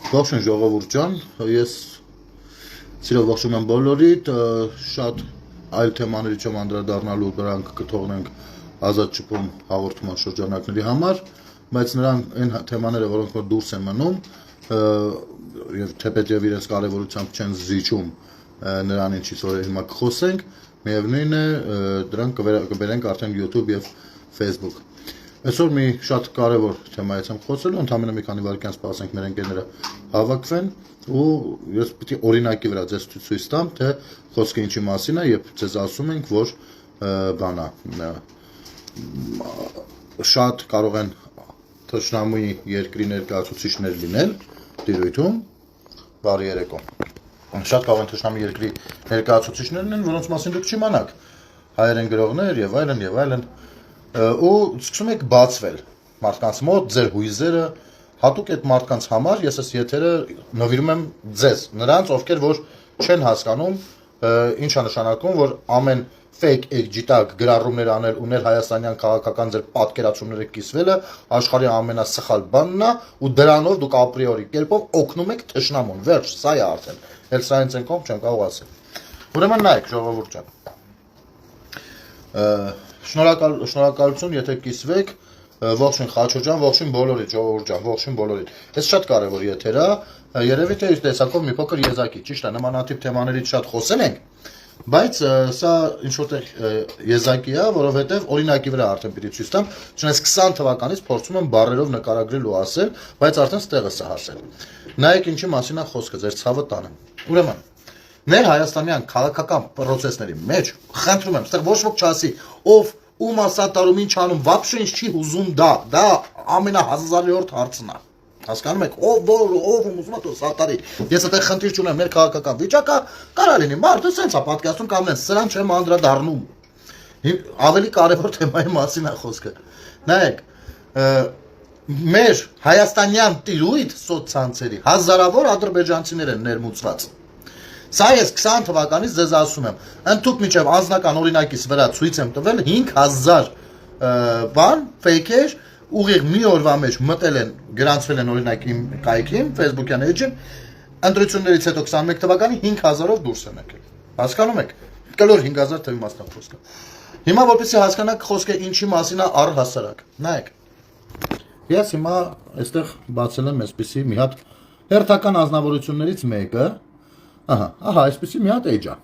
Ողջույն ժողովուրդ ջան, ես սիրով ողջունում եմ բոլորիդ, շատ այլ թեմաների չեմ անդրադառնալու, դրանք կթողնենք ազատ շփում հաղորդման շրջանակների համար, բայց նրանք այն թեմաները, որոնք որ դուրս են մնում, եւ թեպետ եւ իրենց կարեւորությամբ չեն զիջում նրան ինչից որ հիմա կխոսենք, միևնույն է դրանք կբերենք արդեն YouTube եւ Facebook. Այսօր մի շատ կարևոր թեմայից եմ խոսելու, ընդամենը մի քանի վայրկյան սպասենք մեր ընկերները հավաքվեն ու ես պիտի օրինակի վրա ձեզ ցույց տամ, թե խոսքը ինչի մասին է եւ ձեզ ասում ենք, որ բանա շատ կարող են թշնամուի երկրի ներկայացուցիչներ լինել դիրույթում, բարի երեկո։ Շատ կարող են թշնամի երկրի ներկայացուցիչներ լինեն, որոնց մասին դուք չիմանաք, հայերեն գրողներ եւ այլն ու սկսում եք բացվել մարդկանց մոտ ձեր հույզերը հատուկ այդ մարդկանց համար ես այս եթերը նվիրում եմ ձեզ նրանց ովքեր որ չեն հասկանում ինչ է նշանակում որ ամեն fake egg-ջիտակ գրառումներ անել ու ներ հայաստանյան քաղաքական ձեր պատկերացումները կիսվելը աշխարհի ամենասխալ բանն է ու դրանով դուք ապրիորի կերպով օգնում եք թշնամուն վերջ սա է արդեն էլ սա ինձ են կողմ չեմ կարող ասել ուրեմն նայեք ժողովուրդ ջան Շնորհակալություն, եթե կիսվեք, ողջույն Խաչո ջան, ողջույն բոլորիդ, ժողովուրդ ջան, ողջույն բոլորիդ։ Այս շատ կարևոր եթեր է, երևի թե իր տեսակով մի փոքր եզակի, ճիշտ է, նմանատիպ թեմաներից շատ խոսել ենք, բայց սա ինչ որտեղ եզակի է, որովհետև օրինակի վրա արդեն պիտի ցույց տամ, չնայած 20 թվականից փորձում եմ բառերով նկարագրել ու ասել, բայց արդեն ստեղս է հասել։ Նայեք ինչի մասին է խոսքը, ձեր ցավը տանեմ։ Ուրեմն Մեր հայաստանյան քաղաքական process-ների մեջ խնդրում եմ, այստեղ ոչ ոք չասի, ով ում ասատարում ինչ անում, вообще ինչ չի ուզում դա ամենահազարյորդ հարցն է։ Հասկանում եք, ով ուզում է սատարի։ Ես այդտեղ խնդիր չունեմ, մեր քաղաքական վիճակը կարա լինի, մարդը սենց է պատկասում կամ նենց, սրան չեմ անդրադառնում։ Ավելի կարևոր թեմայի մասին է խոսքը։ Նայեք, մեր հայաստանյան տիրույթ սոցցանցերի հազարավոր ադրբեջանցիներ են ներմուծված։ Սա ես 20 թվականից ձեզ ասում եմ, ընդհուպ միջև անձնական օրինակից վրա ցույց եմ տվել 5000 բան, fake-էր, ուղիղ մի օրվա մեջ մտել են, գրանցվել են օրինակ իմ կայքին, Facebook-յան էջին, ընտրություններից հետո 21 թվականի 5000-ով դուրս են եկել։ Հասկանում եք, կլոր 5000 թվի մասնա խոսքը։ Հիմա որպեսզի հասկանաք խոսքը ինչի մասին է առհասարակ։ Նայեք։ Ես հիմա այստեղ բացել եմ այսպիսի մի հատ հերթական անձնավորություններից մեկը Ահա, այսպեսի մի հատ էջ է,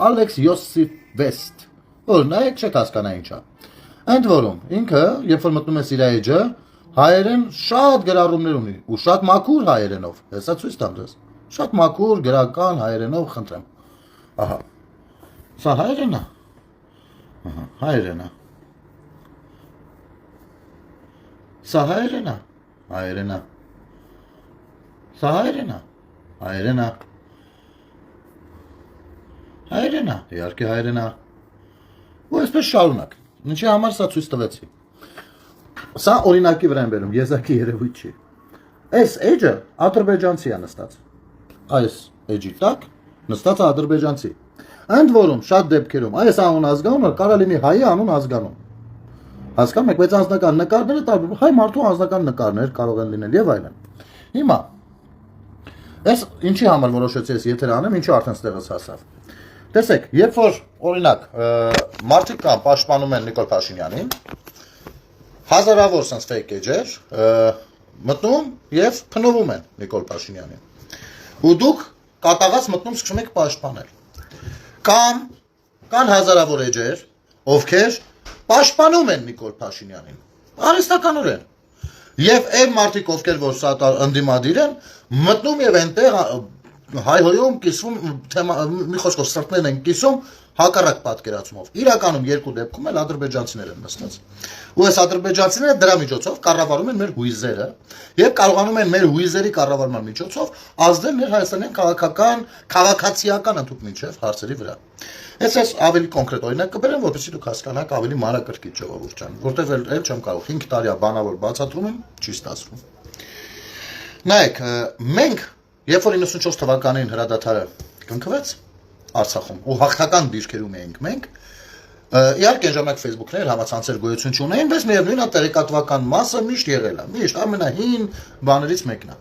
Ալեքս Յոսիֆ Վեստ, որ նայեք չեք հասկանա ինչ է, ընդ որում, ինքը, երբ որ մտնում ես իր էջը, հայերեն շատ գրառումներ ունի, ու շատ մաքուր հայերենով, հեսա ցույց տամ ձեզ, շատ մաքուր գրական հայերենով խնդրեմ, ահա, սա հայերեն է, հայերեն է, սա հայերեն է, հայերեն է, սա հայերեն է, հայերեն է, Հայերեն է, իհարկե հայերեն է, ու այսպես շարունակ, ինչի համար սա ցույց տվեցի, սա օրինակի վրա եմ բերում, եզակի երևույթ չի, այս էջը ադրբեջանցի է նստած, այս էջի տակ նստած է ադրբեջանցի, ընդ որում շատ դեպքերում, այս անուն ազգանունը կարա լինի հայի անուն ազգանուն, հասկանում եք, բայց անձնական նկարները տարբեր, հայ մարդու անձնական նկարներ կարող են լինել եւ այլն, հիմա, այս ինչի համար որոշեցի ես եթեր անեմ, ինչի արդեն ստեղից հասավ, Տեսեք, երբ որ, օրինակ, մարդիկ կան պաշտպանում են Նիկոլ Փաշինյանին, հազարավոր սենց fake էջեր, մտնում և փնովում են Նիկոլ Փաշինյանին, ու դուք կատաղած մտնում սկսում եք պաշտպանել, կամ կան հազարավոր էջեր, ովքեր պաշտպանում են Նիկոլ Փաշինյանին, արհեստականորեն, և այն մարդիկ, ովքեր որ սատար ընդդիմադիր են, մտնում և այնտեղ հայհոյում կիսվում մի խոսքով սրտներն են կիսում հակառակ պատկերացումով իրականում երկու դեպքում էլ ադրբեջանցիներ են նստած ու այս ադրբեջանցիները դրա միջոցով կառավարում են մեր հույզերը եւ կարողանում են մեր հույզերի կառավարման միջոցով ազդել մեր հայաստանյան քաղաքացիական ընդհանուր միջև հարցերի վրա ես ավելի կոնկրետ օրինակ կբերեմ որպեսզի դուք հասկանաք ավելի մանրակրկիտ ժողովուրդ ջան որտեղ էլ չեմ կարող 5 տարի բանավոր բացատրում եմ չի ստացվում նայեք մենք Երբ որ 94 թվականին հրադադարը կնքվեց Արցախում ու հաղթական դիրքերում էինք մենք, իհարկե այն ժամանակ Facebook-ներ, համացանցեր գոյություն չունեին, բայց միևնույն է տեղեկատվական մասը միշտ եղել է, միշտ ամենահին բաներից մեկն է։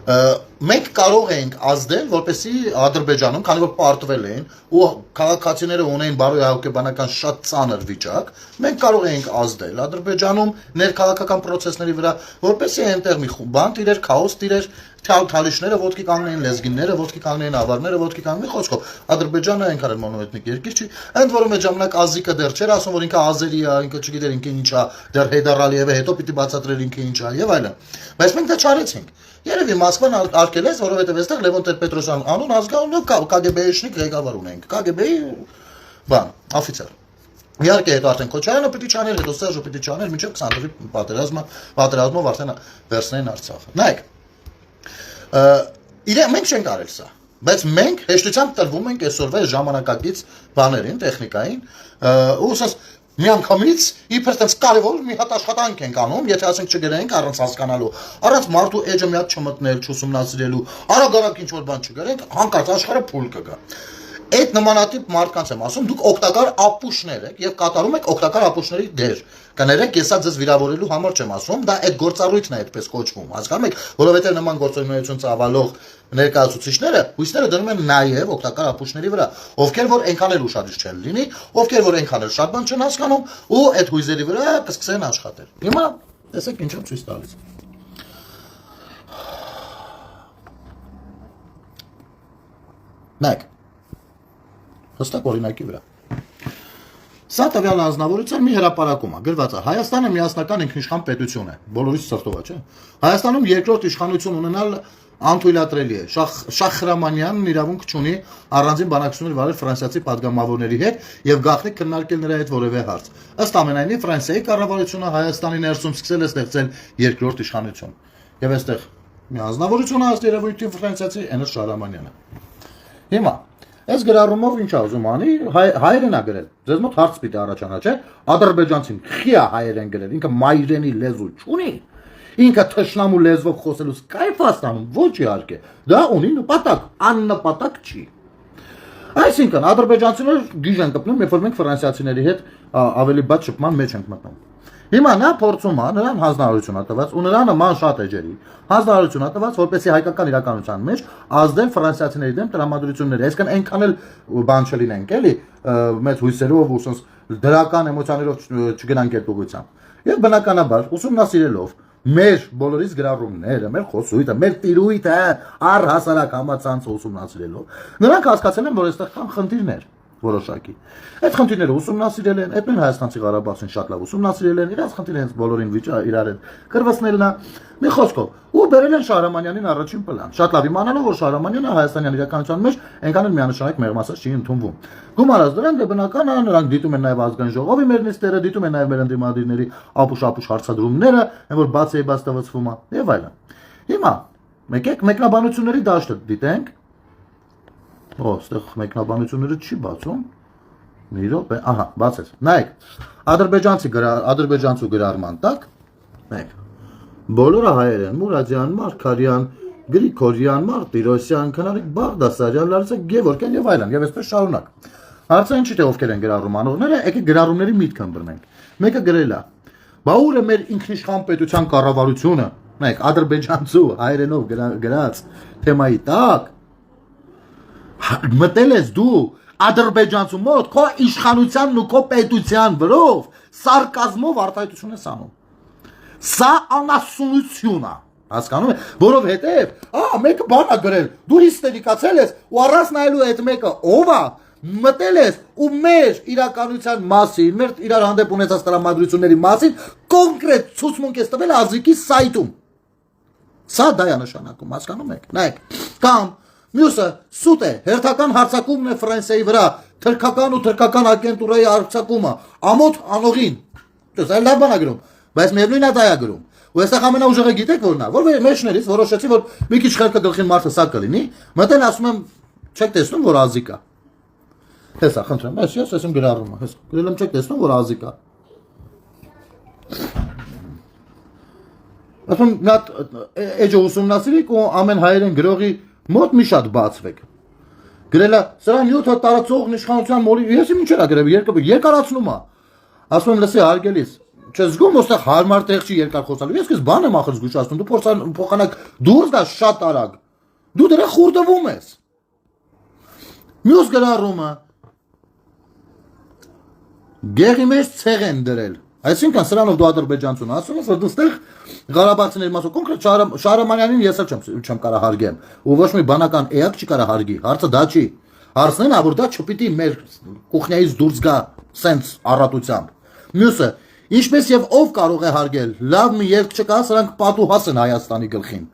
Մենք կարող ենք ազդել, որպեսզի Ադրբեջանում, քանի որ պարտվել են ու քաղաքացիները ունեն բարոյահոգեբանական շատ ծանր վիճակ, մենք կարող ենք ազդել Ադրբեջանում ներքաղաքական process-ների վրա, որպեսզի այնտեղ մի բան տիրեր, քաոս տիրեր, թալիշները ոտքի կանգնեն, լեզգինները ոտքի կանգնեն, ավարները ոտքի կանգնեն, խոսքով Ադրբեջանը այնքան էլ մոնոլիթիկ երկիր չի, ընդ որում այդ ժամանակ ազիկը դեռ չէր ասում, որ ինքը ազերի է, ինքը չգիտեր ինքը ինչ է, դեռ Հեյդար Ալիևը հետո պիտի բացատրեր ինքը ինչ է եւ այլն։ Բայց մենք դա չարեցինք։ Երևի Մոսկվան արկել է, որովհետև այստեղ Լևոն Տեր-Պետրոսյան անուն ազգանունով KGB-շնիկ ղեկավար ունենք, KGB-ի բան, օֆիցեր։ Իհարկե հետո արդեն Քոչարյանը պիտի չաներ, հետո Սերժը պիտի չաներ, մինչև 20-ի պատերազմով արդեն վերցնեն Արցախը։ Նայեք, մենք չենք արել սա, բայց մենք հեշտությամբ տրվում ենք այսօրվա ժամանակակից բաներին, տեխնիկային, ու ասած միանգամից իբր տես կարևոր մի հատ աշխատանք ենք անում, եթե ասենք չգրենք առանց հասկանալու, առանց մարդու էջը մի հատ չմտնել, չուսումնասիրելու, արագ ինչ որ բան չգրենք, հանկարծ աշխարհը փուլ կգա։ Այդ նմանատիպ մարդկանց եմ ասում, դուք օգտակար ապուշներ եք եւ կատարում եք օգտակար ապուշների դեր։ Կներեք, ես ձեզ վիրավորելու համար չեմ ասում, դա այդ գործառույթն է այդպես կոչվում, հասկանում եք, որովհետեւ նման գործունեություն ծավալող ներկայացուցիչները հույսները դնում են նաեւ օգտակար ապուշների վրա, ովքեր որ այնքան էլ ուշադիր չեն լինի, ովքեր որ այնքան էլ շատ բան չեն հասկանում ու այդ հույզերի վրա կսկսեն աշխատել։ Հիմա տեսեք ինչ եմ ցույց տալիս։ Նայեք հստակ օրինակի վրա։ Սա տվյալ անձնավորության մի հրապարակում է, գրված է Հայաստանը միասնական ինքնիշխան պետություն է, բոլորից սրտով է, չէ։ Հայաստանում երկրորդ իշխանություն ունենալ անթույլատրելի է։ Շախրամանյանն իրավունք չունի առանձին բանակցություններ վարել ֆրանսիացի падգամավորների հետ եւ գաղտնի քննարկել նրա հետ որևէ հարց։ Ըստ ամենայնի Ֆրանսիայի կառավարությունը Հայաստանի ներսում սկսել է ստեղծել երկրորդ իշխանություն։ Եվ այստեղ մի անձնավորություն է ըստ երևույթին ֆրանսիացի Էնոս Շահրամանյանը։ Հիմա Այս գրառումով ինչ ուզում անի, հայերեն է գրել։ Ձեզ մոտ հարց պիտի առաջանա, չէ՞։ Ադրբեջանցին քիա հայերեն գրել, ինքը մայրենի լեզու չունի։ Ինքը թշնամու լեզվով խոսելուց կայֆ աստանում, ոչ իհարկե։ Դա ունի նպատակ, աննպատակ չի։ Այսինքն ադրբեջանցիները գիժ են կպնում, երբ որ մենք ֆրանսիացիների հետ ավելի բաց շփման մեջ ենք մտնում։ Հիմա նա փորձում է, նրան հանձնարարություն է տված ու նրան նման շատ էջերի։ Հանձնարարություն է տված, որպեսզի հայկական իրականության մեջ ազդել ֆրանսիացիների դեմ տրամադրությունները, այսինքն այնքան էլ բան չլինենք, էլի, մեծ հույսերով ու ասես դրական էմոցիաներով չգնանք այդ ուղղությամբ։ Եվ բնականաբար ուսումնասիրելով մեր բոլորիս գրառումները, մեր խոսույթը, մեր տիրույթը առհասարակ համացանցը ուսումնասիրելով, նրանք հասկացել են, որ այստեղ կան խնդիրներ որոշակի։ Այդ խնդիրները ուսումնասիրել են, այդ նույն Հայաստանցի Ղարաբաղին շատ լավ ուսումնասիրել են, իրաց խնդիրները բոլորին իրար են կրվեցնելն է, մի խոսքով, ու բերել են Շահրամանյանին առաջին պլան։ Շատ լավ իմանալով, որ Շահրամանյանը Հայաստանյան իրականության մեջ այնքան էլ միանշանակ մեղմասած չի ընդունվում։ Գումարած դրան, դե բնական է, նրանք դիտում են նաև ազգային ժողովի մեր նիստերը, դիտում են նաև մեր ընդդիմադիրների ապուշ հարցադրումները, այն որ բաց ստվացվում է եւ այլն։ Հիմա եկեք մեկնաբանությունների դաշտը դիտենք։ Այստեղ մեկնաբանությունները չի բացում։ Մի րոպե, ահա, բացեց։ Նայեք, ադրբեջանցու գրառման տակ, նայեք։ Բոլորը հայեր են՝ Մուրադյան, Մարգարյան, Գրիգորյան, Մարտիրոսյան, Քնարիկ Բաղդասարյան, Լարիսա Գևորգյան եւ այլն, եւ այսպես շարունակ։ Հարցը ինչի՞ թե ովքեր են գրառում անողները, եկեք գրառումների միտքը ընտրենք։ Մեկը գրել է. «Բա ուր է մեր ինքնիշխան պետության կառավարությունը»։ Նայեք, ադրբեջանցու հայերենով գրած թեմայի տակ մտել ես դու ադրբեջանցու մոտ քո իշխանությանն ու քո պետության վրով սարկազմով արտահայտություն ես անում։ Սա անասունություն է, հասկանում եք, որովհետև մեկը բան է գրել, դու հիստերիկացել ես ու առանց նայելու այդ մեկը ով է, մտել ես ու մեր իրականության մասին, մեր իրար հանդեպ ունեցած տրամադրությունների մասին կոնկրետ ցուցմունք ես տվել ազգի սայթում։ Սա դա է նշանակում, հասկանում եք։ Նայեք, կամ մյուսը սուտ է, հերթական հարձակումն է Ֆրանսիայի վրա, թրքական ու թրքական ագենտուրայի հարձակումը, ամոթ անողին։ Դες այլ լավ բան է գրում, բայց միևնույն է դա է գրում։ Ու այստեղ ամենաուժեղը գիտեք որն է, որ մեջներից որոշեցի, որ մի քիչ խելքը գլխին մարդը սա կլինի, մտել ասում եմ, չեք տեսնում, որ ազգ է։ Հեսա, խնդրեմ, ես ասում գրառումը, հես, գրել եմ չեք տեսնում, որ ազգ է։ Ասում նա էջը ուսումնասիրեք ու ամեն հայերեն գրողի մոտ մի շատ բացվեք։ Գրելա, սրա նյութը տարածող իշխանության մոլի, ես ինչ էրա գրել, երկարացնում է։ Ասում եմ, լսի, հարգելիս, չես զգում, ոստեղ հարմար տեղ չի երկար խոսալու։ Ես քեզ բան եմ ախր զգուշացնում, դու փոխանակ դուրս գա շատ արագ։ Դու դրա խորտվում ես։ Մյուս գրառումը Գեղի մեջ ցեղ են դրել։ Այսինքն սրանով դու ադրբեջանցուն ասում ես, որ դուստեղ Ղարաբաղցիների մասով կոնկրետ Շահրամանյանին ես չեմ կարող հարգեմ։ Ու ոչ մի բանական էակ չի կարող հարգի։ Հարցը դա չի։ Հարցն է, որ դա չպիտի մեր կուխնյայից դուրս գա սենց առատությամբ։ Մյուսը, ինչպես եւ ով կարող է հարգել։ Լավ մի երկ չկա, սրանք պատուհաս են Հայաստանի գլխին։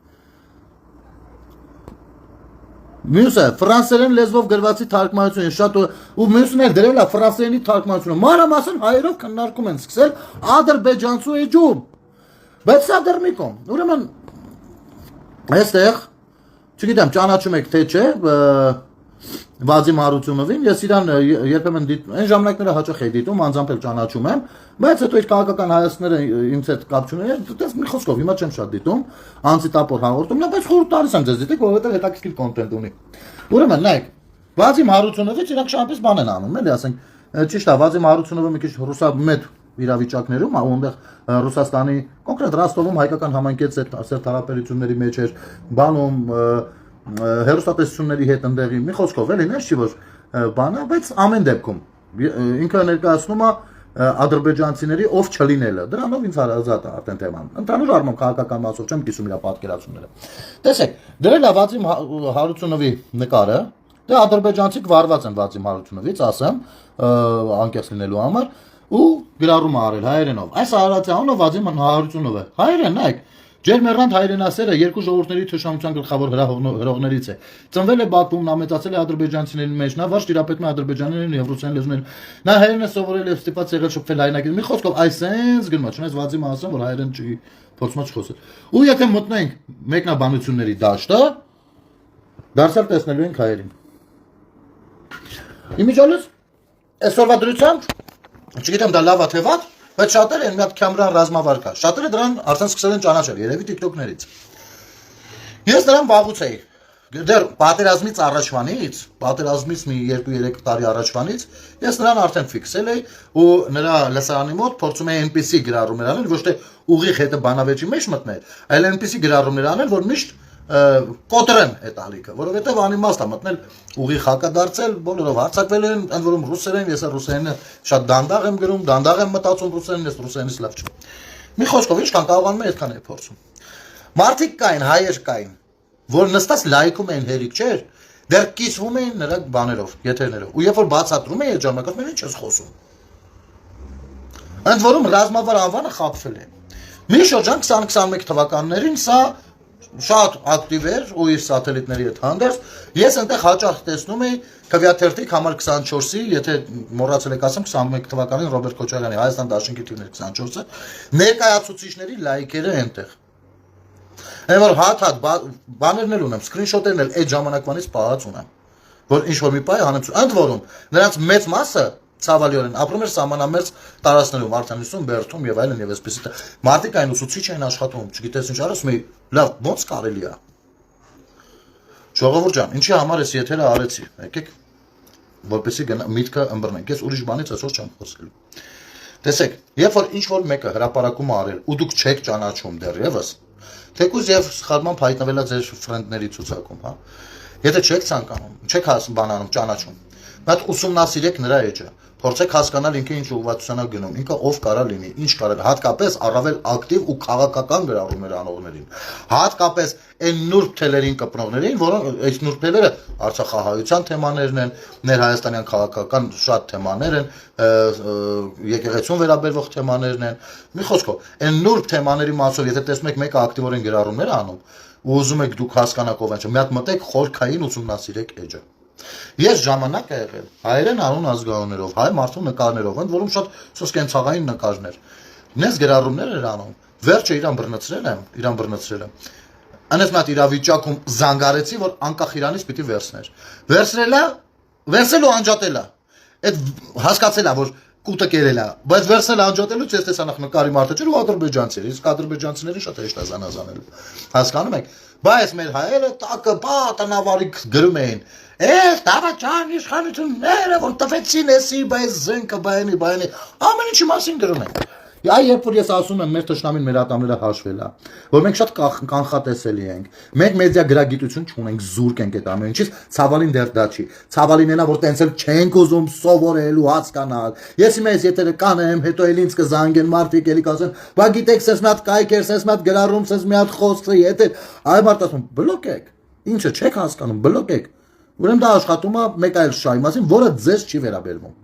Մյուսը ֆրանսերեն լեզվով գրվածի թարգմանությունը շատ ու մյուսն էլ դրել է ֆրանսերենի թարգմանությունը։ Մանրամասն հայերով քննարկում են սկսել ադրբեջանցու էջում։ Բայց սա դեռ մի կողմ։ Ուրեմն այստեղ չգիտեմ ճանաչում եք թե չէ Վազիմ Հարությունովին, ես իրան երբեմն դիտում, այն ժամանակները հաճախ էի դիտում, անձամբ էլ ճանաչում եմ, բայց հետո իր քաղաքական հայացքները ինձ հետ կապ չունեն, դες մի խոսքով հիմա չեմ շատ դիտում, անցիտապոր հաղորդումն է, բայց խորհուրդ տալիս եմ ձեզ դիտեք, որովհետև հետաքրքիր կոնտենտ ունի։ Ուրեմն նայեք, Վազիմ Հարությունովից իրանք շանպես բան են անում, էլի ասենք, ճիշտ է, Վազիմ Հարությունովը մի քիչ ռուսամետ իրավիճակներում, այնտեղ Ռուսաստանի կոնկրետ Ռոստովում հայկական համայնքից սերտ հարաբերությունների մեջ էր, բանում հերոստատեսությունների հետ ընդեղի մի խոսքով էլի նես չի որ բանը, բայց ամեն դեպքում ինքը ներկայացնում է ադրբեջանցիների ով չլինելը։ Դրանով ինձ հարազատ է արդեն թեման։ Ընդհանուր առմամբ քաղաքական մասով չեմ կիսում իր պատկերացումները։ Տեսեք, դրել է Վազիմ Հարությունովի նկարը, դե ադրբեջանցիք վարված են Վազիմ Հարությունովից, ասեմ, անկեղծ լինելու համար, ու գրառում է արել հայերենով։ Այս արարածը Վազիմ Հարությունովը։ Հայերեն, նայեք, Ջերմեռանդ հայրենասերը երկու ժողովուրդների թշնամության գլխավոր հրողներից է։ Ծնվել է Բաքվում, նա մեծացել է ադրբեջանցիների մեջ, նա վարժ տիրապետում է ադրբեջաներեն եւ ռուսերեն լեզուներին։ Նա հայերեն է սովորել եւ ստիպված եղել շփվել հայրենակից։ Մի խոսքով այսենց գնում է, չնայած Վազիմը ասում որ հայերեն չի փորձում չխոսել։ Ու եթե մտնենք մեկնաբանությունների դաշտը, դարձյալ տեսնելու ենք հայերին։ Իմիջիալս այսօրվա դրությամբ, չգիտեմ դա լավ է թե վատ, բայց շատերը են մի հատ կամերան ռազմավար կա։ Շատերը դրան արդեն սկսել են ճանաչել, երևի TikTok-ներից։ Ես դրան վաղուց էի։ Դեռ պատերազմից առաջվանից, պատերազմից մի 2-3 տարի առաջվանից, ես նրան արդեն ֆիքսել էի ու նրա լսարանի մոտ փորձում էի NPC գրառումներ անել, ոչ թե ուղիղ հետը բանավեճի մեջ մտնել, այլ NPC գրառումներ անել, որ միշտ կոտրեն այդ ալիքը, որովհետև անիմաստ է մտնել ուղիղ հակադարձել, բոլորով հարձակվել են, ընդ որում ռուսերեն, ես ռուսերենը շատ դանդաղ եմ գրում, դանդաղ եմ մտածում ռուսերեն, ես ռուսերենից լավ չեմ։ Մի խոսքով ինչքան կարողանում եմ, այդքան եմ փորձում։ Մարդիկ կային, հայեր կային, որ նստած լայքում էին հերիք, չէր, դեռ կիսվում էին նրա բաներով, եթերներով։ Ու երբ որ բացատրում էի այդ ժամանակով, մեն ինչ ես խոսում։ Ընդ որում ռազմավար անվանը խաբվել է։ Մի շրջան 2021 թվականներին սա շատ ակտիվ էր ու իր սատելիտների հետ հանդերձ, ես այնտեղ հաճախ տեսնում էի Քվյաթերթիկ համար 24-ի, եթե մոռացել եք ասեմ 21 թվականին Ռոբերտ Քոչարյանի Հայաստան Դաշնքի թիվներ 24-ը, ներկայացուցիչների լայքերը այնտեղ։ Այն որ հատ բաներն էլ ունեմ, սկրինշոթերն էլ այդ ժամանակվանից պահած ունեմ, որ ինչ որ մի բայ անեմ, ընդ որում նրանց մեծ մասը ցավալիորեն ապրում էր սահմանամերձ տարածքներում, Վարդանիսում, Բերդում եւ այլն եւ այսպեսի։ Մարդիկ այն ուսուցիչ են աշխատում, չգիտես ինչ արես, մի լավ ոնց կարելի է։ Ժողովուրդ ջան, ինչի համար էս եթերը արեցի, եկեք, որպեսզի միտքը ըմբռնենք։ Ես ուրիշ բանից այսօր չեմ խոսելու։ Տեսեք, երբ որ ինչ որ մեկը հրապարակում արել ու դուք չեք ճանաչում դեռևս, թեկուզ եւ սխալմամբ հայտնվելա ձեր ֆրենդների ցուցակում, հա։ Եթե չեք ցանկանում, չեք բանանում, ճանաչում, բայց ուսումնասիրեք նրա էջը, փորձեք հասկանալ ինքը ինչ ուղղվածության է գնում, ինքը ով կարա լինի, ինչ կարա, հատկապես առավել ակտիվ ու քաղաքական գրառումներ անողներին, հատկապես այն նուրբ թելերին կպնողներին, որոնք այս նուրբ թելերը արցախահայության թեմաներն են, ներհայաստանյան քաղաքական շատ թեմաներ են, եկեղեցուն վերաբերող թեմաներն են, մի խոսքով, այն նուրբ թեմաների մասով, եթե տեսնում եք մեկը ակտիվորեն գրառումներ անում, ու ուզում եք դուք հասկանաք ով են, մի հատ մտեք խորքային ուսումնասիրեք էջը։ Ես ժամանակ է եղել հայերեն անուն ազգանուններով, հայ մարդու նկարներով, ընդ որում շատ սոսկենցաղային նկարներ։ Նես գրառումներ էր անում, վերջը իրան բռնցրել եմ։ Անես մատ իրավիճակում զանգարեցի, որ անկախ իրանից պիտի վերցներ։ Վերցելու անջատելա։ Այդ հասկացելա, որ կուտը կերելա, բայց վերցնել անջատելուց ես տեսա նախ նկարի մարդը չէր ու ադրբեջանցիներ, իսկ ադրբեջանցիներին շատ հեշտ է զանազանել։ Հասկանում եք։ Բայց մեր հայերը տակը տնավարիկ գրում էին։ Դավաճան իշխանությունները որ տվեցին էսի, բայց զենքը բայանի, ամեն ինչի մասին գրում են։ Այ երբ որ ես ասում եմ մեր թշնամին մեր ատամները հաշվել է, որ մենք շատ կանխատեսելի ենք, մենք մեդիա գրագիտություն չունենք, զուրկ ենք այդ ամեն ինչից, ցավալին դեռ դա չի։ Ցավալին այնա որ տենց էլ չենք ուզում սովորել ու հասկանալ։ Ես իմ այս եթե կանեմ, հետո էլ ինձ կզանգեն մարդիկ էլի կասեն, բա գիտեք, սես մի հատ կայքեր, սես մի հատ գրառում, սես մի հատ խոսք, եթե այ մարդ ասում, բլոկեք։ Ինչը չեք հասկանում, բլոկեք։ Ուրեմն դա աշխատում է մեկ այլ շահի մասին, որը ձեզ չի վերաբերվում։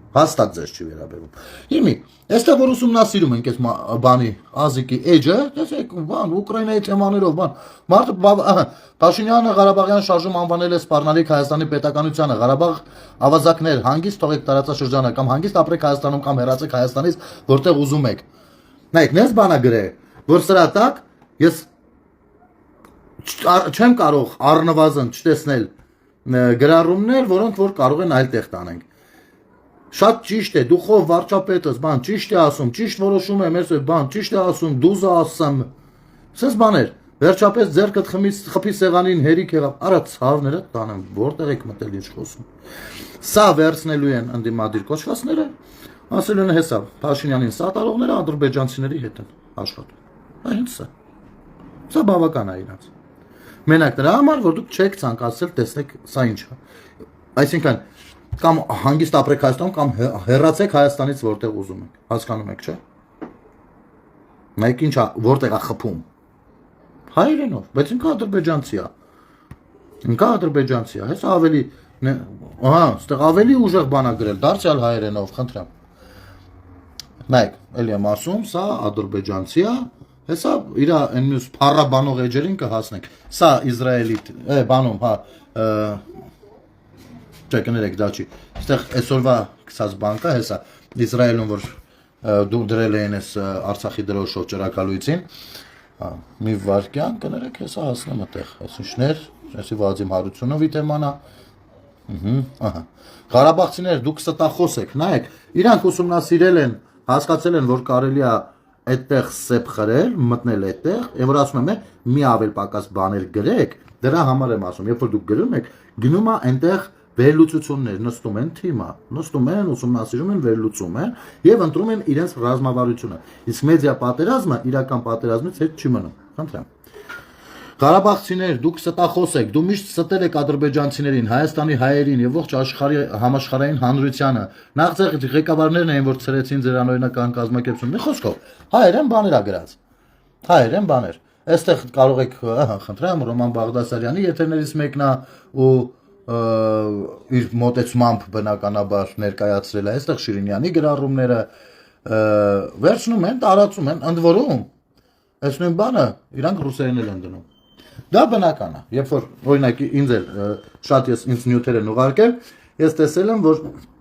Հաստատ ձեզ չի վերաբերվում։ Հիմի, այստեղ որ ուսումնասիրում ենք այս բանի Ազիկի էջը, տեսեք, բան Ուկրաինայի թեմաներով, բան մարդը Փաշինյանը Ղարաբաղյան շարժում անվանել է սպառնալիք Հայաստանի պետականությանը, Ղարաբաղ ավազակներ, հանգիստ թողեք տարածաշրջանը կամ հանգիստ ապրեք Հայաստանում կամ հեռացեք Հայաստանից, որտեղ ուզում եք։ Նայեք, նես բանա գրե, որ սրա տակ ես չեմ կարող առնվազն չտեսնել գրառումներ, որոնք որ կարող են այլ տեղ տանենք։ Շատ ճիշտ է, դուխով վարչապետս, բան, ճիշտ է ասում, ճիշտ որոշում է, մեր բան, ճիշտ է ասում, դուզը ասում։ Սենց բաներ, վերջապես ձերքդ խփի սեղանին հերիք եղավ, արա ցավները տանեմ, որտեղ եք մտել ինչ խոսում։ Սա վերցնելու են ընդդիմադիր կոչվածները, ասելու են հեսա, Փաշինյանին սատարողները ադրբեջանցիների հետ են աշխատում։ Այնց է։ Սա բավական է իրանց։ Մենակ դրա համար, որ դուք չեք ցանկացել տեսնեք սա ինչ է։ Այսինքն կամ հանգիստ ապրեք Հայաստանում կամ հեռացեք Հայաստանից որտեղ ուզում եք։ Հասկանում եք, չէ՞։ Մեկ ինչա որտեղ է խփում։ Հայերենով, բայց ինքը ադրբեջանցի է։ Ինքը ադրբեջանցի է, հեսա ավելի ահա, այստեղ ավելի ուժեղ բան է գրել, դարձյալ հայերենով, խնդրեմ։ Նայեք, էլի եմ ասում, սա ադրբեջանցի է, հեսա իր այն մյուս փառաբանող էջերին կհասնենք։ Սա Իսրայելի բանում, հա, չէ, կներեք, դա չի։ Այստեղ այսօրվա գցած բանկա, հեսա Իսրայելում որ դու դրել էին այս Արցախի դրոշով ճրակալույցին, մի վարկյան, կներեք, հեսա հասնեմ այդտեղ, այսինքներ, այսի Վադիմ Հարությունովի թեման է։ Ահա։ Ղարաբաղցիներ, դուք ստախոս եք, նայեք, իրանք ուսումնասիրել են, հասկացել են, որ կարելի է այդտեղ սեփ խրել, մտնել այդտեղ, եւ որ ասում եմ, մի ավել պակաս բաներ գրեք, դրա համար եմ ասում, երբ որ դուք գրում եք, գնում է այնտեղ վերլուծություններ, նստում են թիմը, նստում են, ուսումնասիրում են, վերլուծում են եւ ընտրում են իրենց ռազմավարությունը։ Իսկ մեդիա պատերազմը իրական պատերազմից հետ չի մնում։ Խնդրեմ։ Ղարաբաղցիներ, դուք ստախոս եք, դու միշտ ստել եք ադրբեջանցիներին, Հայաստանի հայերին եւ ողջ աշխարհի համաշխարհային հանրությանը։ Նախ ղեկավարներն էին, որ ցրեցին ձեր անօրինական կազմակերպությունը։ Մի խոսքով, հայերեն բաներ ա գրած։ Հայերեն բաներ։ Այստեղ կարող եք, խնդրեմ, Ռոման Բաղդասարյանի եթերներից մեկն է ու իր մոտեցմամբ բնականաբար ներկայացրել է այստեղ Շիրինյանի գրառումները վերցնում են, տարածում են, ընդ որում այս նույն բանը իրանք ռուսերեն են դնում։ Դա բնական է, երբ որ օրինակ ինձ էլ շատ ինձ նյութեր են ուղարկել, ես տեսել եմ, որ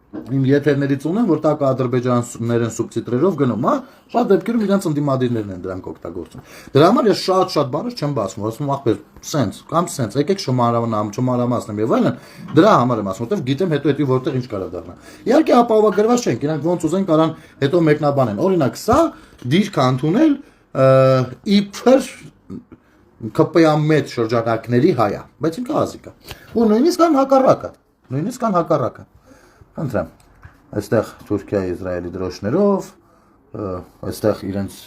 իմ եթերներից ունեն, որ տակ ադրբեջանցիներեն սուբտիտրերով գնում, հա, շատ դեպքերում իրենց ընդդիմադիրներն են դրանք օգտագործում։ Դրա համար ես շատ բաներ չեմ բացում, ասում ախպեր, սենց, կամ սենց, եկեք չմանրամասնեմ եւ այլն, դրա համար եմ ասում, որտեվ գիտեմ հետո էդի որտեղ ինչ կարող դառնա։ Իհարկե ապահովագրված չենք, իրանք ոնց ուզեն կարան հետո մեկնաբանեն։ Օրինակ սա դիրք ընդունել իբր ԿՊ-ի մեծ շրջանակների հայա, բայց ինքը ազիկ է։ Ու նույնիսկ կան հակառակը։ Խնդրեմ, այստեղ Թուրքիայի Իսրայելի դրոշներով, այստեղ իրենց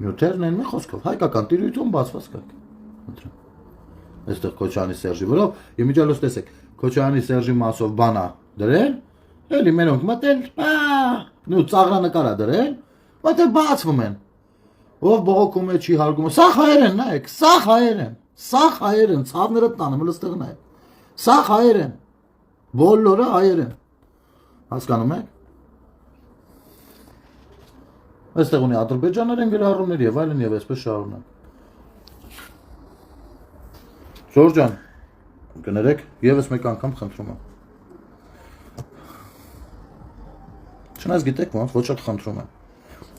նյութերն են, մի խոսքով, հայկական տիրույթում բացված կայք։ Խնդրեմ, այստեղ Քոչարյանի Սերժի վրով, իմիջիալոց տեսեք, Քոչարյանի Սերժի մասով բանա դրել, էլի մենոնք մտել, նու ծաղրանկար է դրել, մտել բացվում են, ով բողոքում է չի հարգում, սա հայերեն, նայեք, սա հայերեն, ցավները տանը, մլստեղ նայեք, սա հայերեն, բոլորը հայերեն, հասկանում եք, այստեղ ունի ադրբեջաներեն գրառումներ եւ այլն եւ այսպես շարունակ։ Ժորժան, կներեք, եւս մեկ անգամ խնդրում եմ։ Չնայած գիտեք ոնց, ոչ էլ խնդրում եմ։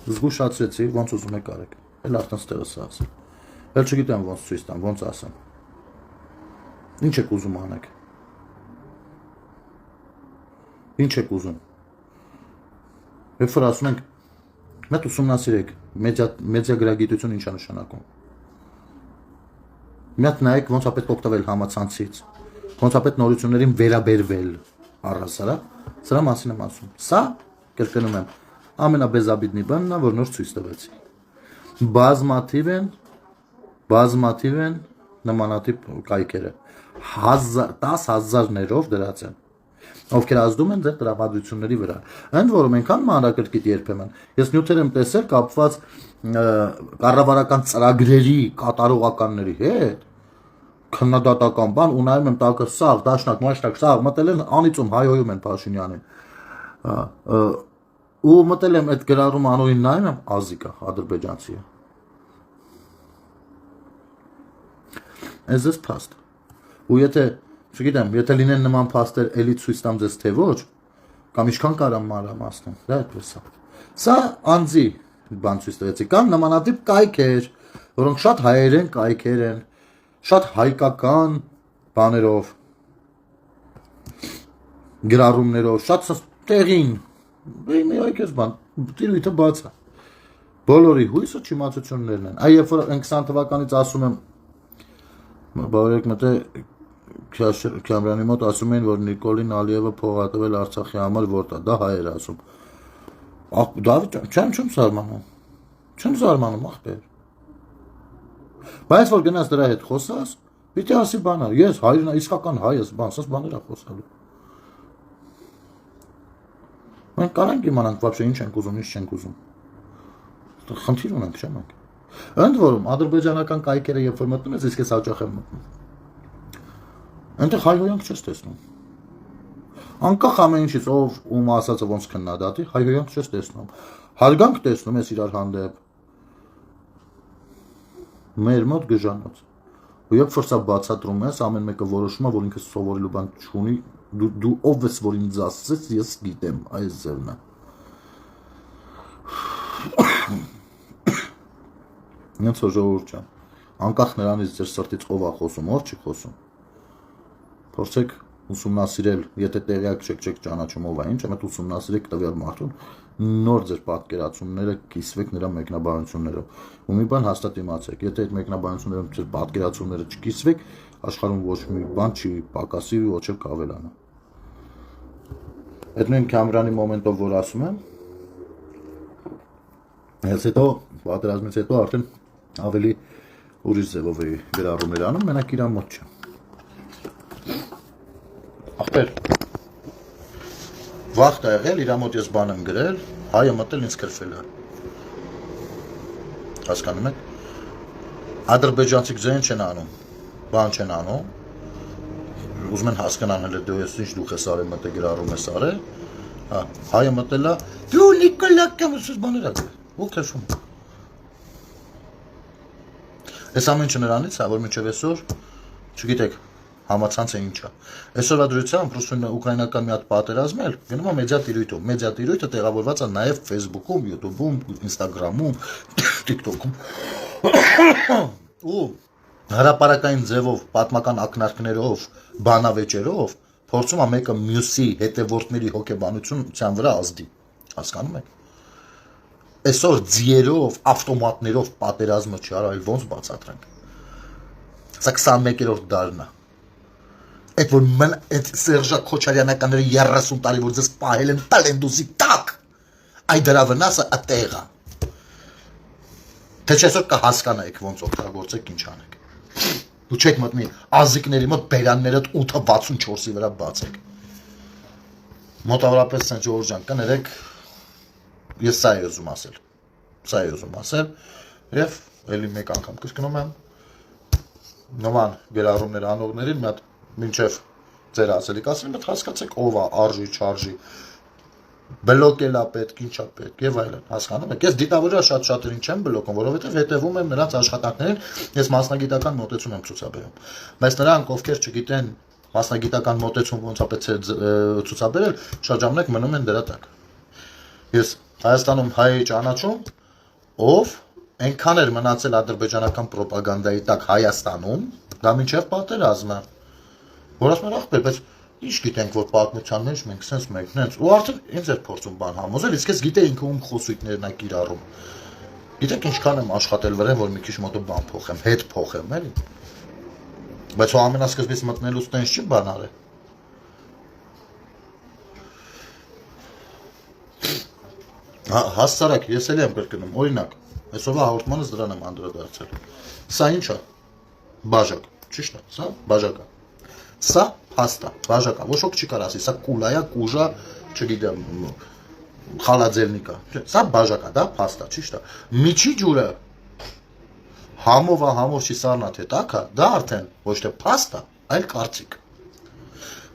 Զգուշացրեցի, ոնց ուզում եք արեք։ Էլ արդեն ստեղը սա ասեմ։ Էլ չգիտեմ ոնց ցույց տամ, ոնց ասեմ։ Ինչ եք ուզում անեք։ Ինչ եք ուզում։ Երբ որ ասում ենք, մեծ ուսումնասիրեք, մեդիա գրագիտություն ինչ է նշանակում։ Մի հատ նայեք ոնց է պետք օգտվել համացանցից, ոնց է պետք նորություններին վերաբերվել առհասարակ, սրա մասին եմ ասում։ Սա կրկնում եմ, ամենաբեզաբիդնի բանն է, որ նոր ցույց տվեցի։ Բազմաթիվ են նմանատիպ կայքերը 10,000-ներով դրած են, ովքեր ազդում են ձեր տրամադրությունների վրա։ Ընդ որում այնքան մանրակրկիտ երբեմն ես նյութեր եմ տեսել կապված կառավարական ծրագրերի կատարողականների հետ, քննադատական բան, ու նայում եմ տակը սաղ, դաշնակ, մաշնակ, սաղ մտել են անիծում հայհոյում են Փաշինյանին։ Ու մտել եմ այդ գրառում անունին նայում եմ Ազիկա, ադրբեջանցի է։ Այս փաստ։ Ու եթե, չգիտեմ, եթե լինեն նման փաստեր, էլի ցույց տամ ձեզ թե ոչ, կամ ինչքան կարամ մանրամասնել, դա այդպես է։ Սա անձի բան ցույց տվեցի, կամ նմանատիպ կայքեր, որոնք շատ հայերեն կայքեր են, շատ հայկական բաներով, գրառումներով, շատ տեղին, մի այգես բան, տիրույթը բաց է։ Բոլորի հույսը չիմացություններն են։ Այ երբ որ 20 թվականից ասում եմ, բարեք մտե Քյամրանի մոտ ասում էին, որ Նիկոլին Ալիևը փող ա տվել Արցախի համար, որտա, դա հայեր ասում։ Դավիթ, չեմ զարմանում, ախպեր։ Բայց որ գնաս դրա հետ խոսաս, պիտի ասի բանա, ես հայրն իսկական հայ ես, բան, սաս բաներ ա խոսալու։ Մենք կարանք իմանանք вообще ինչ ենք ուզում, ինչ չենք ուզում։ Խնդիր ունենք, չէ՞ մենք։ Ընդ որում ադրբեջանական կայքերը երբ որ մտնում ես, իսկ ես հաճախ եմ մտնում։ Այնտեղ հայհոյանք չես տեսնում։ Անկախ ամեն ինչից ով ում ասածը ոնց քննադատի, հայհոյանք չես տեսնում։ Հարգանք տեսնում ես իրար հանդեպ։ Մեր մոտ գժանոց։ Ու երբ որ սա բացատրում ես, ամեն մեկը որոշում է, որ ինքը սովորելու բան չունի, դու ով ես որ ինձ ասես, ես գիտեմ, այս ձևն է։ Ինձ որ ժողովուրդ ջան, անկախ նրանից ձեր սրտից ով է խոսում, ով չի խոսում։ Փորձեք ուսումնասիրել, եթե տեղյակ չեք ճանաչում ով է, ինչ եմ ուսումնասիրեք տվյալ մարդուն, նոր ձեր պատկերացումները կիսվեք նրա մեկնաբանություններով։ Ու մի բան հաստատ իմացեք, եթե այդ մեկնաբանություններով ձեր պատկերացումները չկիսվեք, աշխարհում ոչ մի բան չի պակասի, ոչ էլ կավելանա։ Այդ նույն Քամրանի մոմենտով որ ասում եմ, հենց հետո պատերազմից հետո արդեն ավելի ուրիշ ձևով էի գրառումներ անում, մենակ իրան մոտ չէ։ Ախպեր, վաղ տա եղել, իրա մոտ ես բան եմ գրել, հայը մտել ինձ կրվել է։ Հասկանում եք, ադրբեջանցիք ձեն չեն անում, բան չեն անում, ուզում են հասկանան հələ դու ես ինչ դուք ես արել մտել գրառում ես արել, հայը մտել է, դու Նիկոլակը մսուս բաներ ակել, ու քեշում։ Այս ամեն ինչը նրանից է, որ մինչև այսօր, չգիտեք, համացանցը ինչ է։ Այսօրվա դրությամբ ռուսունը ուկրաինական մի հատ պատերազմ էլ գնում է մեդիա տիրույթում։ Մեդիա տիրույթը տեղավորված է նաև Facebook-ում, YouTube-ում, Instagram-ում, TikTok-ում։ Ու հրապարակային ձևով, պատմական ակնարկներով, բանավեճերով փորձում է մեկը մյուսի հետևորդների հոգեբանության վրա ազդի։ Հասկանում եք։ Այսօր ձիերով, ավտոմատներով պատերազմը չի արել, ոնց բացատրենք։ Սա 21-րդ դարն է։ Այդ որ այդ Սերժա Քոչարյանականները 30 տարի որ ձեզ պահել են տալենդուսի տակ, այ դրա վնասը այդտեղ է։ Թե չեսօր կհասկանայիք ոնց օգտագործեք ինչ անեք։ Դու չեք մտնի ազիկների մոտ բերաններդ 8-64-ի վրա բացեք։ Մոտավորապես սենց Ժորժ ջան, կներեք, ես սա եմ ուզում ասել, եւ էլի մեկ անգամ կրկնում եմ նման գրառումներ անողներին մի հատ մինչև ձեր ասելիք ասել, բայց հասկացեք ով է, արժի, չարժի, բլոկել է պետք, ինչ է պետք եւ այլն, հասկանում եք։ Ես դիտավորը շատ-շատերին չեմ բլոկում, որովհետեւ հետևում եմ նրանց աշխատանքներին, ես մասնագիտական մոտեցում եմ ցուցաբերում։ Բայց նրանք, ովքեր չգիտեն մասնագիտական մոտեցում ոնց է պետք է ցուցաբերել, շատ ժամանակ մնում են դրա տակ։ Ես Հայաստանում հայ էի ճանաչում, ով այնքան էր մնացել ադրբեջանական ռոպագանդայի տակ Հայաստանում, դա մինչև պատերազմը։ Որ ասում են ախպեր, բայց ինչ գիտենք, որ պատմության մեջ մենք սենց մեկնենց, ու արդեն ինձ էր փորձում բան համոզել, իսկ ես գիտեի ինքը ում խոսույթներն է կիրառում։ Գիտեք ինչքան եմ աշխատել վրան, որ մի քիչ մոտը բան փոխեմ, հետ փոխեմ, էլի։ Բայց ու ամենասկզբից մտնելուց տենց չի բան արել։ Հասարակ, ես էլ եմ կրկնում, օրինակ, այսօրվա հաղորդմանս դրան եմ անդրադարձել։ Սա ինչ է։ Բաժակ, ճիշտ է, սա բաժակ է։ Սա փաստա, բաժակ է, ոչ ոք չի կարող ասի, սա կուլա է, կուժա, չգիտեմ, խալաձելնիկա։ Սա բաժակ է, դա փաստա, ճիշտ է։ Միջի ջուրը համով չի սառնա թե տակա, դա արդեն ոչ թե փաստ է, այլ կարծիք։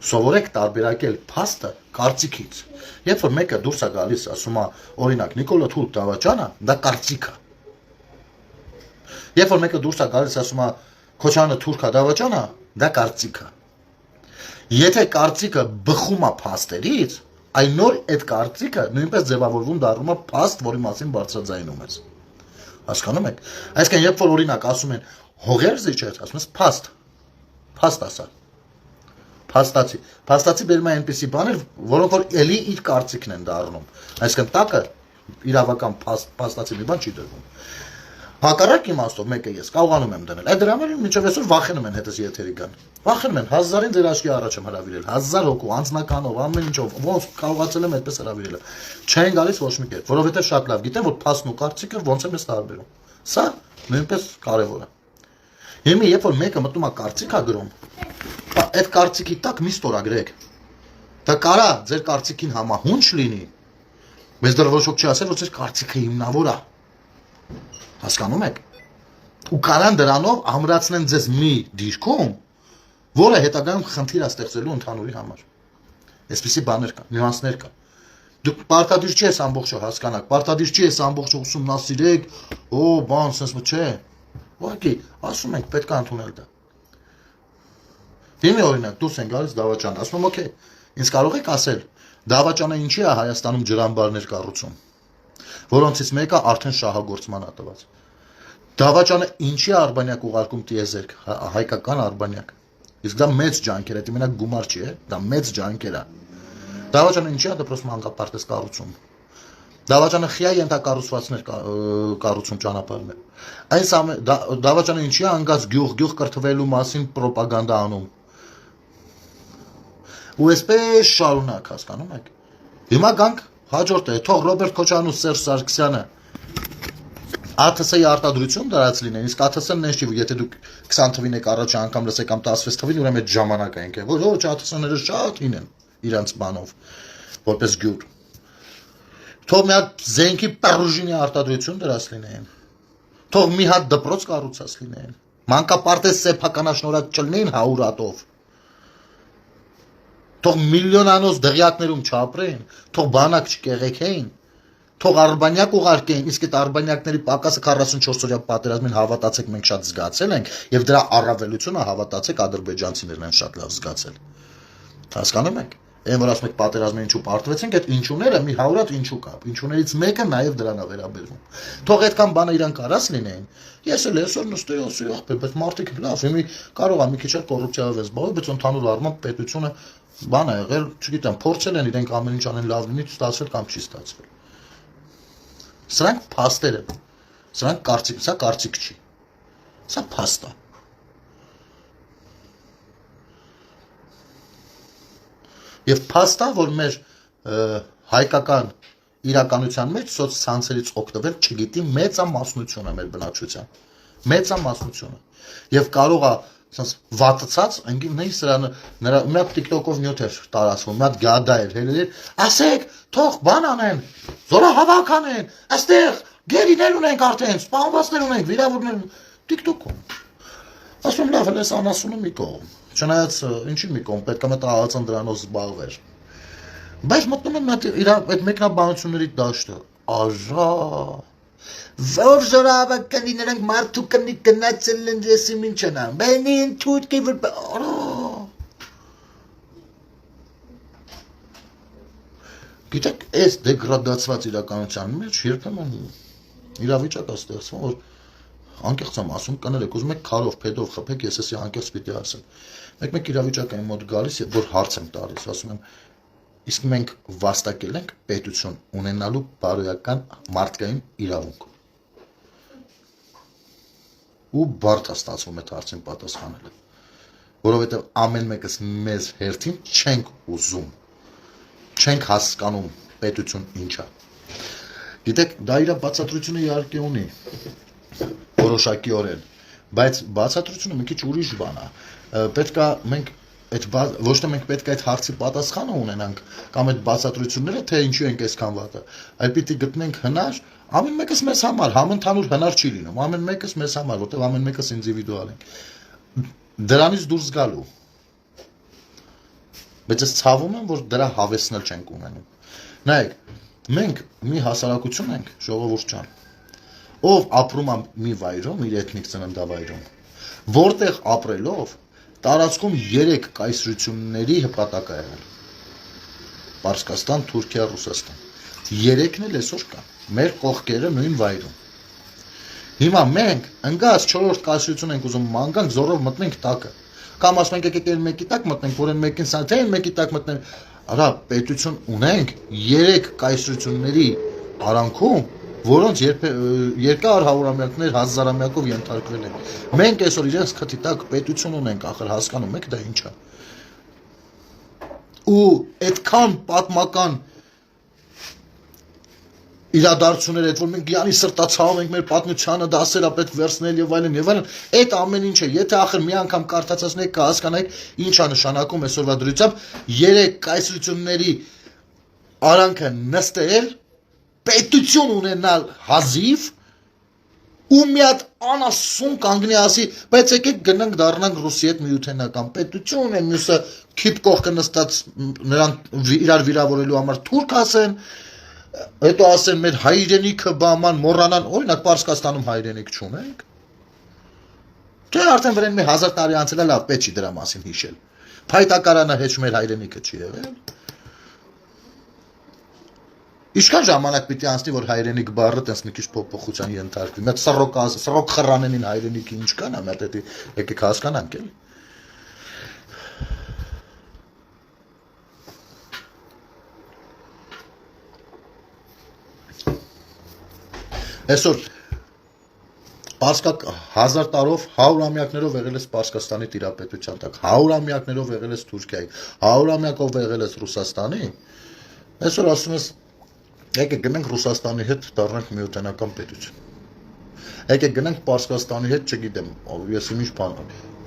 Սովորեք տարբերակել փաստը կարծիքից։ Երբ որ մեկը դուրս է գալիս, ասում է, օրինակ, Նիկոլա Թուրք Դավաճանը, դա կարծիք է։ Երբ որ մեկը դուրս է գալիս, ասում է, Քոչարյանը Թուրք Դավաճանը, դա կարծիք է։ Եթե կարծիքը բխում է փաստերից, այն նոր այդ կարծիքը նույնպես ձևավորվում դառնում է փաստ, որի մասին բարձրաձայնում ես։ Հասկանում եք։ Այսինքն, երբ որ օրինակ ասում են հողեր զիջեց, ասում ես փաստ։ Փաստ ասա։ Փաստացի բերում է այնպիսի բաներ, որոնք որ էլի իր կարծիքն են դառնում։ Այսինքն տակը իրավական փաստացի մի բան չի դրվում։ Հակառակ իմաստով մեկը ես կարողանում եմ դնել։ Այդ դրանով մինչև այսօր վախենում են հետս եթերի գան։ Վախենում են 1000-ին ձեր աչքի առաջ եմ հրավիրել, 1000 հոգու անձնականով, ամեն ինչով, ոնց կարողացել եմ այդպես հրավիրել։ Չեն գալիս ոչ մի կերպ, որովհետև շատ լավ գիտեն, որ փաստն ու կարծիքը ոնց եմ ես տարբերում։ Սա նույնպես կարևոր է։ Հիմա երբ որ մեկը մտնում է կարծիք ա գրում, այդ կարծիքի տակ մի ստորագրեք։ Դա կարա ձեր կարծիքին համահունչ լինի, բայց դեռ ոչ ոք չի ասել, որ ձեր կարծիքը հիմնավոր է։ Հասկանում եք։ Ու կարան դրանով ամրացնեն ձեզ մի դիրքում, որը հետագայում խնդիր է ստեղծելու ընդհանուրի համար։ Այսպիսի բաներ կան, նյուանսներ կան։ Դուք պարտադիր չի ես ամբողջը հասկանաք, պարտադիր չի ես ամբողջը ուսումնասիրեք, բան, sense չէ։ Ուղղակի ասում ենք պետք է ընդունել դա։ Հիմա օրինակ դուրս են գալիս Դավաճան, ասում եմ, օքեյ, ինձ կարող եք ասել, Դավաճանը ինչի է Հայաստանում ջրամբարներ կառուցում, որոնցից մեկը արդեն շահագործման է տված։ Դավաճանը ինչի է Արբանյակ ուղարկում տիեզերք, հայկական Արբանյակ։ Իսկ դա մեծ ջանքեր է, դա մենակ գումար չի, դա մեծ ջանքեր է։ Դավաճանը ինչի է դպրոց մանկապարտեզ կառուցում։ Դավաճանը խիա ենթակառուցվածքներ կառուցում ճանապարհներ։ Այս Դավաճանը ինչի է անգած գյուղ կրթվելու մասին ռոպագանդա անում։ Ու այսպես շարունակ, հասկանում եք։ Հիմա գանք հաջորդը, թող Ռոբերտ Քոչարյանն ու Սերժ Սարգսյանը ԱԹՍ-ի արտադրություն դրած լինեն, իսկ ԱԹՍ-ն նենց չի, եթե դուք 20 թվին եք առաջ անգամ լսեք կամ 16 թվին, ուրեմն այդ ժամանակային է, որ ոչ ԱԹՍ-ները շատ հին են իրանց բանով, որպես գյուր։ Թող մի հատ զենքի պարուժինի արտադրություն դրած լինեն։ Թող մի հատ դպրոց կառուցած լինեն։ Մանկապարտեզ սեփականաշնորհակ չլինեն 100 հատով։ Թող միլիոնանոց դղյակներում չապրեն, թող բանակ չկեղեքեն, թող Արբանյակ ուղարկեն, իսկ այդ Արբանյակների պակասը 44-օրյա պատերազմին հավատացեք մենք շատ զգացել ենք, եւ դրա առավելությունը հավատացեք ադրբեջանցիներն են շատ լավ զգացել։ Հասկանում եք։ Այն որ ասում եք պատերազմը ինչու պարտվեցինք, այդ ինչուները մի 100 հատ ինչու կա։ Ինչուներից մեկը նաեւ դրան է վերաբերվում։ Թող այդքան բանը իրենք արած լինեն։ Ես էլ այսօր նստեի ասի, բայց մարդիկ լավ, հիմի կարող է մի քիչ կոռուպցիայով զբաղվել, բայց ընդհանուր առմամբ պետությունը բան է եղել, չգիտեմ, փորձել են իրենք ամեն ինչ անեն լավ լինի, ստացվել կամ չի ստացվել։ Սրանք փաստեր են։ Սրանք կարծիք, սա կարծիք չի։ Սա փաստ է։ Եվ փաստ է, որ մեր հայկական իրականության մեջ սոցցանցերից օգտվել չգիտի մեծամասնությունը մեր բնակչության։ Մեծամասնությունը։ Եվ կարող է sense վատացած, այնքան սրանը նրա մի հատ TikTok-ով նյութ էր տարածվում, մի հատ գադա էր, հելեր, ասեք, թող բան անեն, զորահավաք անեն, այստեղ գերիներ ունենք արդեն, սպանվածներ ունենք, վիրավորներ TikTok-ում։ Ասում լավ, հենց անասունը մի կողմ, չնայած ինչի մի կողմ, պետք է մտածան դրանով զբաղվեր։ Բայց մտնում եմ իր այդ մեկնաբանությունների դաշտը, աժա Որ զորավակ կնի նրանք մարդու կնի կնացել են եսի մինչենա, բենի ինտուտկի որ Գիտեք, այս դեգրադացված իրականության մեջ երբեմն իրավիճակ է ստեղծվում, որ անկեղծ եմ ասում, կներեք, ուզում եք քարով, փեդով խփեք, ես էսի անկեղծ պիտի ասեմ։ Մեկ իրավիճակ է իմ մոտ գալիս, որ հարց եմ տալիս, ասում եմ, իսկ մենք վաստակել ենք պետություն ունենալու բարոյական մարդկային իրավունք։ Ու բարդ է ստացվում այդ հարցին պատասխանելը, որովհետև ամեն մեկս մեզ հերթին չենք ուզում, չենք հասկանում պետություն ինչ է։ Գիտեք, դա իր բացատրությունը իհարկե ունի որոշակիորեն, բայց բացատրությունը մի քիչ ուրիշ բան է։ Պետք է մենք այդ ոչ թե մենք պետք է այդ հարցի պատասխանը ունենանք կամ այդ բացատրությունները, թե ինչու ենք այսքան վատը, այլ պիտի գտնենք հնար, ամեն մեկս մեզ համար, համընդհանուր հնար չի լինում, ամեն մեկս մեզ համար, որտեղ ամեն մեկս ինդիվիդուալ ենք։ Դրանից դուրս գալու։ Բայց ես ցավում եմ, որ դրա հավեսնել չենք ունենում։ Նայեք, մենք մի հասարակություն ենք, ժողովուրդ ջան, ով ապրում է մի վայրում, իր էթնիկ ծննդավայրում, որտեղ ապրելով տարածքում 3 կայսրությունների հպատակ է եղել։ Պարսկաստան, Թուրքիա, Ռուսաստան։ 3-ն էլ այսօր կան, մեր կողքերը նույն վայրում։ Հիմա մենք ընկած 4-րդ կայսրություն ենք ուզում մանգանք, զորով մտնենք տակը։ Կամ ասում ենք եկեք մեկի տակ մտնենք, որ այն մեկին սա թե այն մեկի տակ մտնենք։ Արա պետություն ունենք 3 կայսրությունների արանքում, որոնց երկար հարյուրամյակներ, հազարամյակով ենթարկվել են։ Մենք այսօր իրենց քթի տակ պետություն ունենք, ախր հասկանում եք դա ինչ է։ Ու այդքան պատմական իրադարձություններ այդ որ մենք յանի սրտացավ ենք մեր պատմությանը դասերը պետք վերցնել եւ այլն, այդ ամեն ինչը եթե ախր մի անգամ կարդացածնեք կհասկանայք ինչ է նշանակում այսօրվա դրությամբ 3 կայսրությունների արանքը նստել պետություն ունենալ հազիվ ու մի հատ անասուն կանգնի ասի բայց եկեք գնանք դառնանք Ռուսի հետ միութենական պետություն է մյուսը քիփ կողքը նստած նրան իրար վիրավորելու համար թուրք ասեն հետո ասեն մեր հայրենիքը բաման մոռանան օրինակ Պարսկաստանում հայրենիք չունենք թե արդեն վրան մի 1000 տարի անցել է լավ պետք չի դրա մասին հիշել փայտակարանը հեչ մեր հայրենիքը չի եղել Ինչքան ժամանակ պիտի անցնի որ հայրենիք բառը տես մի քիչ փոփոխության ենթարկվի մի սռոկ խռանենին հայրենիքի ինչ կան ամա դե եկեք հասկանանք էլի Այսօր Պարսկակ 1000 տարով 100-ամյակներով եղել է Պարսկաստանի տիրապետության տակ 100-ամյակներով եղել է Թուրքիայի 100-ամյակով եղել է Ռուսաստանի Այսօր ասում ես եկեք գնանք Ռուսաստանի հետ դառնանք միութենական պետություն Եկեք գնանք Պարսկաստանի հետ չգիտեմ ես ինչ բան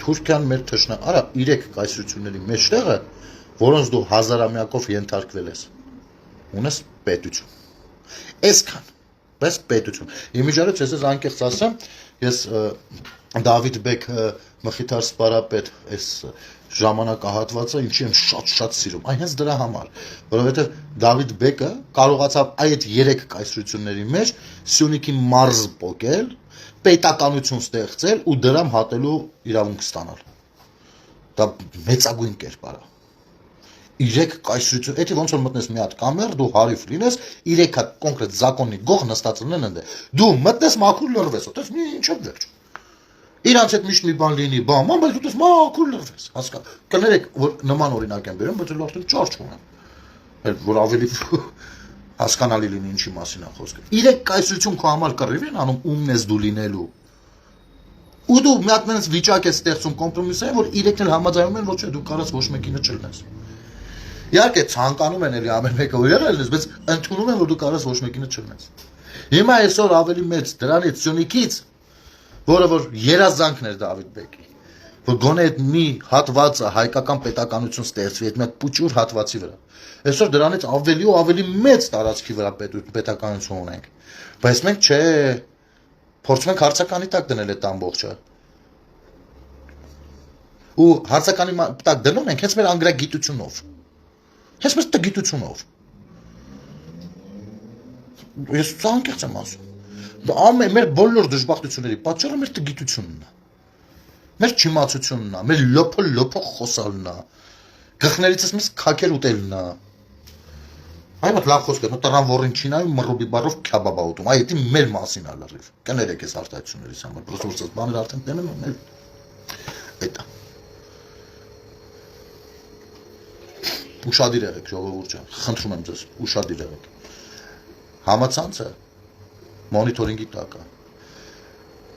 Թուրքիան մեր թշնա արա 3 կայսրությունների մեջտեղը որոնց դու 1000-ամյակով ենթարկվել ես ունես պետություն Այսքան Բայց պետություն։ Իմիջիայլոց ես անկեղծ ասեմ, ես Դավիթ Բեկ մխիթար սպարապետ այս ժամանակահատվածը ինչի եմ շատ սիրում։ Այն հենց դրա համար, որովհետև Դավիթ Բեկը կարողացավ այդ 3 կայսրությունների մեջ Սյունիքի մարզ պոկել, պետականություն ստեղծել ու դրամ հատելու իրավունք ստանալ։ Դա մեծագույն կերպար է։ 3 կայսրություն, էդի ոնց որ մտնես մի հատ կամեր, դու հարիվ լինես, 3 հատ կոնկրետ զակոնի գող նստած լինեն ընդ։ Դու մտնես մաքուր լրվես, այդպես մի ինչը վերջ։ Իրանց հետ միշտ մի բան լինի, բան, բայց դու դες մաքուր լրվես, հասկա։ Կներեք, որ նման օրինակ եմ բերում, բայց արդեն ճարճ ունեմ։ Որ ավելի հասկանալի լինի ինչի մասին է խոսքը։ 3 կայսրություն քո համար կռիվ են անում ումն ես դու լինելու։ Ու դու մի հատ նենց վիճակ ես ստեղծում կոմպրոմիսը, որ 3-ն էլ համաձայնում են, ոչ թե դու կարաս ոչ մեկինը չլնես։ Իհարկե ցանկանում են էլի ամեն մեկը իրար լինես, բայց ընդունում են որ դու կարաս ոչ մեկինը չլնես։ Հիմա այսօր ավելի մեծ դրանից Սյունիքից, որը որ երազանքն էր Դավիթ Բեկի, որ գոնե այդ մի հատվածը հայկական պետականություն ստեղծվի այդ մի հատ փուճուր հատվածի վրա։ Այսօր դրանից ավելի ու ավելի մեծ տարածքի վրա պետականություն ունենք։ Բայց մենք չէ փորձում ենք հարցականի տակ դնել այդ ամբողջը։ Ու հարցականի տակ դնում ենք հենց մեր անգրագիտությունով։ Հենց մեր տգիտությունով։ Ես ցանկից եմ ասում։ Մեր բոլոր դժբախտությունների պատճառը մեր տգիտությունն է։ Մեր չիմացությունն է, մեր լոփ խոսալն է։ Գլխներիցս մեզ քակեր ուտելն է։ Այ մոտ լավ խոսք է, տրան որին չինայում մռոբի բարով քյաբաբա ուտում։ Այ դա մեր մասին է լրիվ։ Կներեք այս արտահայտություններից համար, պրոստը բաներ արդեն տենում եմ։ Այդա։ Ուշադիր եղեք ժողովուրդ ջան, խնդրում եմ ձեզ, ուշադիր եղեք։ Համացանցը մոնիտորինգի տակ է։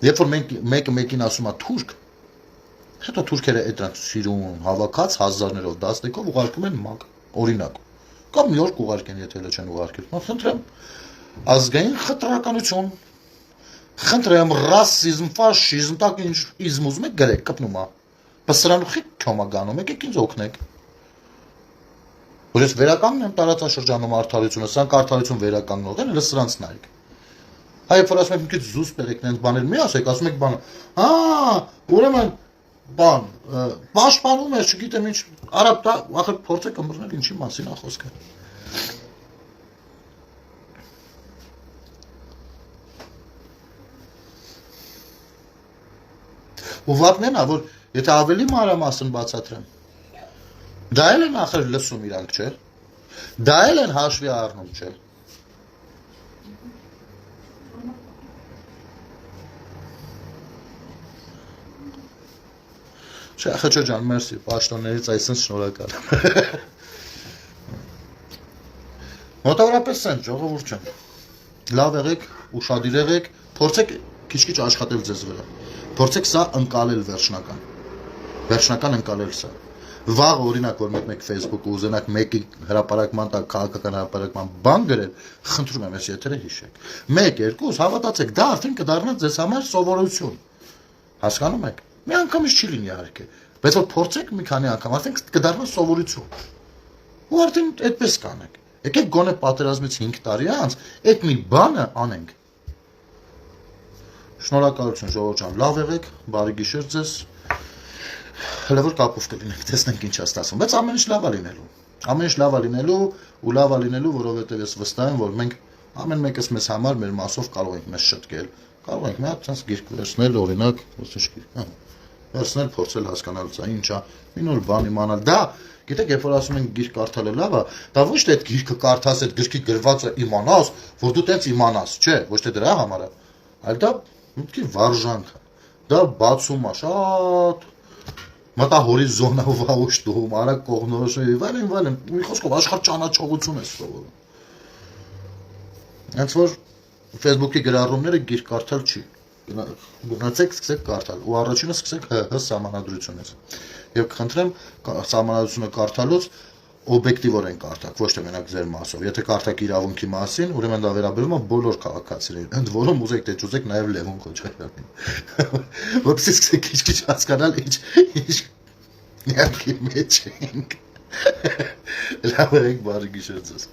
Երբ որ մեկը մեկին ասում է թուրք, հետո թուրքերը այդրանք սիրուն հավաքած հազարներով դասնեկով ուղարկում են մակ, օրինակ։ Կամ մի օր կուղարկեն, եթե էլ չեն ուղարկել։ Խնդրեմ։ ազգային խտրականություն, խնդրեմ ռասիզմ, ֆաշիզմ, տակ ինչ իզմ ուզում եք գրեք, կպնում է, բսրանուխի քյոմա գանում եք, եք ինձ օգնեք, որ ես վերականգնեմ տարածաշրջանում արդարությունը, սրանք արդարություն վերականգնող են, հələ սրանց նայեք, հայ որ ասում եք մի քիչ զուսպ եղեք, նենց բաներ մի ասեք, ասում եք բանը, ուրեմն բան, պաշտպանում ես, չգիտեմ ինչ, արապ դա, ախր փորձեք ըմբռնել ինչի մասին է խոսքը։ Ու վատն է, որ եթե ավելի մանրամասն բացատրեմ, դա էլ են ախր լսում իրանք, չէ, դա էլ են հաշվի առնում, չէ։ Չէ, Խաչո ջան, մերսի, պաշտոններից այսինքն շնորհակալ եմ։ Մոտավորապես են, ժողովուրդ ջան, լավ եղեք, ուշադիր եղեք, փորձեք քիչ-քիչ աշխատել ձեզ վրա, փորձեք սա ընկալել վերջնական ընկալել սա։ Վաղ օրինակ, որ մեկնեք Facebook-ը ուզենաք մեկի հրապարակման տակ, քաղաքական հրապարակման բան գրել, խնդրում եմ, այս եթերը հիշեք։ 1-2 հավատացեք, դա արդեն կդառնա ձեզ համար սովորություն։ Հասկանում եք։ Մի անգամից չի լինի իհարկե, բայց որ փորձեք մի քանի անգամ, արդեն կդառնա սովորություն։ Ու արդեն այդպես կանեք։ Եկեք գոնե պատերազմից 5 տարի անց այդ մի բանը անենք։ Շնորհակալություն ժողովուրդ ջան, լավ եղեք, բարի գիշեր ձեզ։ Հələ որ կապով կլինենք, տեսնենք ինչ է ստացվում, բայց ամեն ինչ լավ է լինելու։ Ամեն ինչ լավ է լինելու ու լավ է լինելու, որովհետև ես վստահ եմ, որ մենք ամեն մեկս մեզ համար մեր մասով կարող ենք մեզ շտկել, կարող ենք մի հատ ցած գիրք վերցնել, օրինակ, ոսի գիրք, վերցնել, փորձել հասկանալ սա ինչ է, մի նոր բան իմանալ։ Դա, գիտեք, երբ որ ասում են գիրք կարդալը լավ է, դա ոչ թե այդ գիրքը կարդաս, այդ գրքի գրվածը իմանաս, որ դու տենց իմանաս, չէ, ոչ թե դրա համար է, այլ դա մտքի վարժանք է։ Դա բացում է շատ մտահորիզոնով ուշտում, արագ կողնորոշում, վայրեն, մի խոսքով աշխարհ ճանաչողություն է սովորում։ Հենց որ Facebook-ի գրառումները գիրք կարդալ չի։ Գնացեք, սկսեք կարդալ, ու առաջինը սկսեք ՀՀ սահմանադրությունից։ Եվ կխնդրեմ սահմանադրությունը կարդալուց օբյեկտիվորեն կարդաք, ոչ թե մենակ ձեր մասով։ Եթե կարդաք իրավունքի մասին, ուրեմն դա վերաբերում է բոլոր քաղաքացիներին, ընդ որում ուզեք թե չուզեք նաև Լևոն Քոչարյանին։ Որպեսզի սկսեք քիչ-քիչ հասկանալ ինչ իհարկե մեջ ենք։ Լավ եք, բարի գիշեր ձեզ։